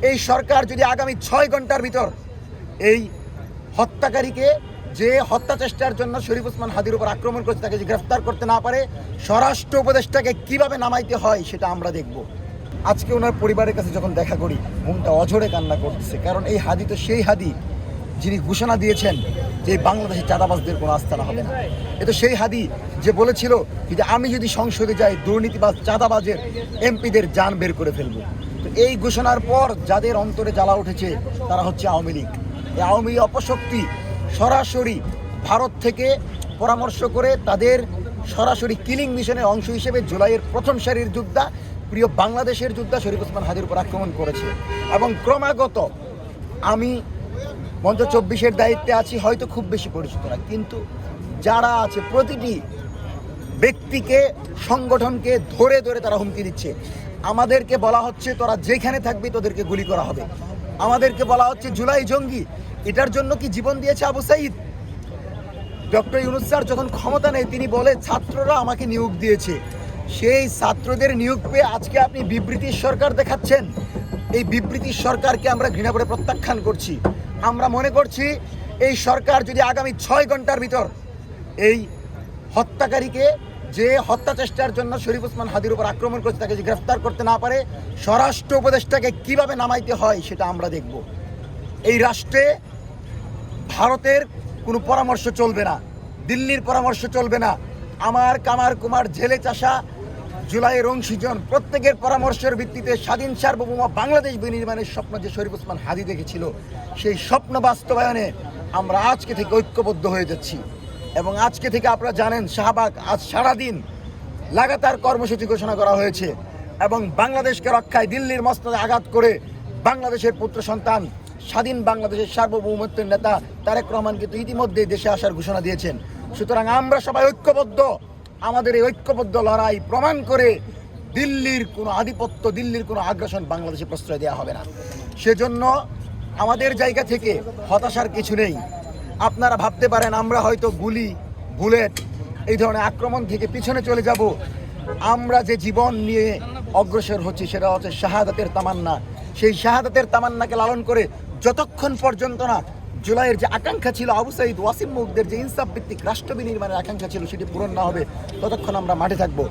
এই সরকার যদি আগামী 6 ঘন্টার ভিতর এই হত্যাকারীকে, যে হত্যা চেষ্টার জন্য শরীফ ওসমান হাদির উপর আক্রমণ করেছে, তাকে গ্রেফতার করতে না পারে, স্বরাষ্ট্র উপদেষ্টাকে কিভাবে নামাইতে হয় সেটা আমরা দেখব। আজকে ওনার পরিবারের কাছে যখন দেখা করি, মনটা অঝরে কান্না করতেছে। কারণ এই হাদি তো সেই হাদি যিনি ঘোষণা দিয়েছেন যে বাংলাদেশে চাঁদাবাজদের কোনো আস্থানা হবে না। এ তো সেই হাদি যে বলেছিল যে আমি যদি সংসদে যাই দুর্নীতিবাজ চাঁদাবাজের এমপিদের জান বের করে ফেলবো। তো এই ঘোষণার পর যাদের অন্তরে জ্বালা উঠেছে তারা হচ্ছে আওয়ামী লীগ। এই আওয়ামী লীগ অপশক্তি সরাসরি ভারত থেকে পরামর্শ করে তাদের সরাসরি কিলিং মিশনের অংশ হিসেবে জুলাইয়ের প্রথম সারির যোদ্ধা, প্রিয় বাংলাদেশের যোদ্ধা শরীফ ওসমান হাদির উপর আক্রমণ করেছে। এবং ক্রমাগত আমি মঞ্চ 24-এর দায়িত্বে আছি, হয়তো খুব বেশি পরিচিত না, কিন্তু যারা আছে প্রতিটি ব্যক্তিকে, সংগঠনকে ধরে ধরে তারা হুমকি দিচ্ছে। আমাদেরকে বলা হচ্ছে তোরা যেখানে থাকবি তোদেরকে গুলি করা হবে। আমাদেরকে বলা হচ্ছে জুলাই জঙ্গি। এটার জন্য কি জীবন দিয়েছে আবু সাঈদ? ডক্টর ইউনূস স্যার যখন ক্ষমতা নেই তিনি বলে ছাত্ররা আমাকে নিয়োগ দিয়েছে। সেই ছাত্রদের নিয়োগ পেয়ে আজকে আপনি বিবৃতির সরকার দেখাচ্ছেন। এই বিবৃতির সরকারকে আমরা ঘৃণা করে প্রত্যাখ্যান করছি। আমরা মনে করছি এই সরকার যদি আগামী 6 ঘন্টার ভিতর এই হত্যাকারীকে, যে হত্যা চেষ্টার জন্য শরীফ ওসমান হাদির উপর আক্রমণ করেছে, তাকে গ্রেফতার করতে না পারে, স্বরাষ্ট্র উপদেষ্টাকে কিভাবে নামাইতে হয় সেটা আমরা দেখব। এই রাষ্ট্রে ভারতের কোনো পরামর্শ চলবে না, দিল্লির পরামর্শ চলবে না। আমার কামার কুমার জেলে চাষা জুলাইয়ের অংশীজন প্রত্যেকের পরামর্শের ভিত্তিতে স্বাধীন সার্বভৌম বাংলাদেশ বিনির্মাণের স্বপ্ন যে শরীফ ওসমান হাদি দেখেছিল, সেই স্বপ্ন বাস্তবায়নে আমরা আজকে থেকে ঐক্যবদ্ধ হয়ে যাচ্ছি। এবং আজকে থেকে আপনারা জানেন শাহবাগ আজ সারাদিন লাগাতার কর্মসূচি ঘোষণা করা হয়েছে। এবং বাংলাদেশকে রক্ষায় দিল্লির মস্তদে আঘাত করে বাংলাদেশের পুত্র সন্তান, স্বাধীন বাংলাদেশের সার্বভৌমত্বের নেতা তারেক রহমান কিন্তু ইতিমধ্যেই দেশে আসার ঘোষণা দিয়েছেন। সুতরাং আমরা সবাই ঐক্যবদ্ধ। আমাদের এই ঐক্যবদ্ধ লড়াই প্রমাণ করে দিল্লির কোনো আধিপত্য, দিল্লির কোনো আগ্রাসন বাংলাদেশে প্রশ্রয় দেওয়া হবে না। সেজন্য আমাদের জায়গা থেকে হতাশার কিছু নেই। আপনারা ভাবতে পারেন আমরা হয়তো গুলি, বুলেট, এই ধরনের আক্রমণ থেকে পিছনে চলে যাব। আমরা যে জীবন নিয়ে অগ্রসর হচ্ছি সেটা হচ্ছে শাহাদাতের তামান্না। সেই শাহাদাতের তামান্নাকে লালন করে যতক্ষণ পর্যন্ত না জুলাইয়ের যে আকাঙ্ক্ষা ছিল আবু সাঈদ, ওয়াসিম মুগদের যে ইনসাফ ভিত্তিক রাষ্ট্র বিনির্মাণের আকাঙ্ক্ষা ছিল সেটি পূরণ না হবে, ততক্ষণ আমরা মাঠে থাকবো।